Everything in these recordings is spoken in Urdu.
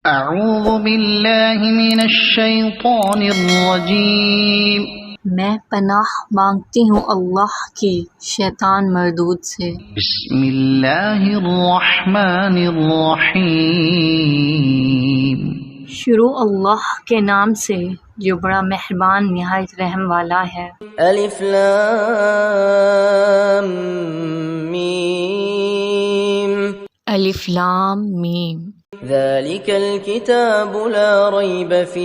اعوذ باللہ من الشیطان الرجیم، میں پناہ مانگتی ہوں اللہ کی شیطان مردود سے۔ بسم اللہ الرحمن الرحیم، شروع اللہ کے نام سے جو بڑا مہربان نہایت رحم والا ہے۔ الف لام میم، الف لام میم، ذلك الكتاب لا ريب فيه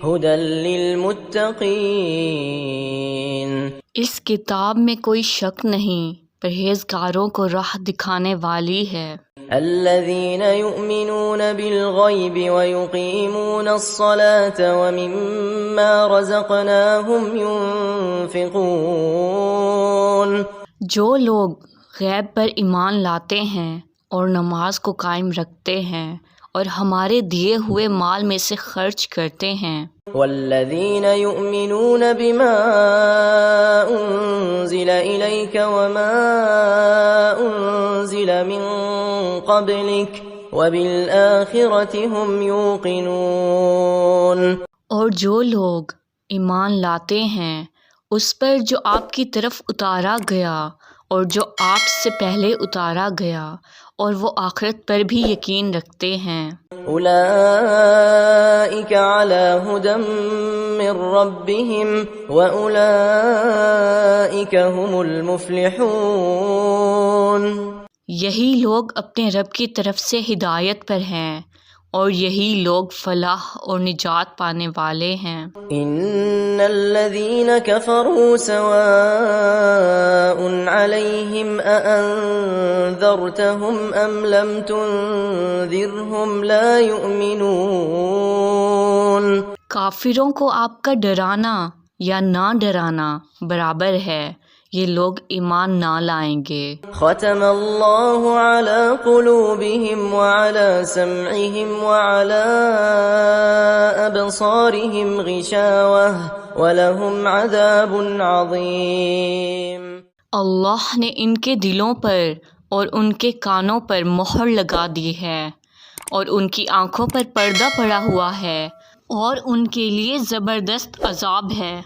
هدى للمتقين۔ اس کتاب میں کوئی شک نہیں، پرہیزگاروں کو راہ دکھانے والی ہے۔ الذين يؤمنون بالغيب ويقيمون الصلاة ومما رزقناهم ينفقون۔ جو لوگ غیب پر ایمان لاتے ہیں اور نماز کو قائم رکھتے ہیں اور ہمارے دیے ہوئے مال میں سے خرچ کرتے ہیں۔ والذین یؤمنون بما انزل الیک وما انزل من قبلک وبالآخرۃ هم یوقنون۔ اور جو لوگ ایمان لاتے ہیں اس پر جو آپ کی طرف اتارا گیا اور جو آپ سے پہلے اتارا گیا، اور وہ آخرت پر بھی یقین رکھتے ہیں۔ اولئک علی ھدی من ربہم واولئک هم المفلحون۔ یہی لوگ اپنے رب کی طرف سے ہدایت پر ہیں اور یہی لوگ فلاح اور نجات پانے والے ہیں۔ ان الذین کفروا سواء علیہم اانذرتہم ام لم تنذرہم لا یؤمنون۔ کافروں کو آپ کا ڈرانا یا نہ ڈرانا برابر ہے، یہ لوگ ایمان نہ لائیں گے۔ ختم اللہ علی قلوبہم وعلی سمعہم وعلی ابصارہم غشاوہ ولہم عذاب عظیم۔ اللہ نے ان کے دلوں پر اور ان کے کانوں پر مہر لگا دی ہے اور ان کی آنکھوں پر پردہ پڑا ہوا ہے اور ان کے لیے زبردست عذاب ہے۔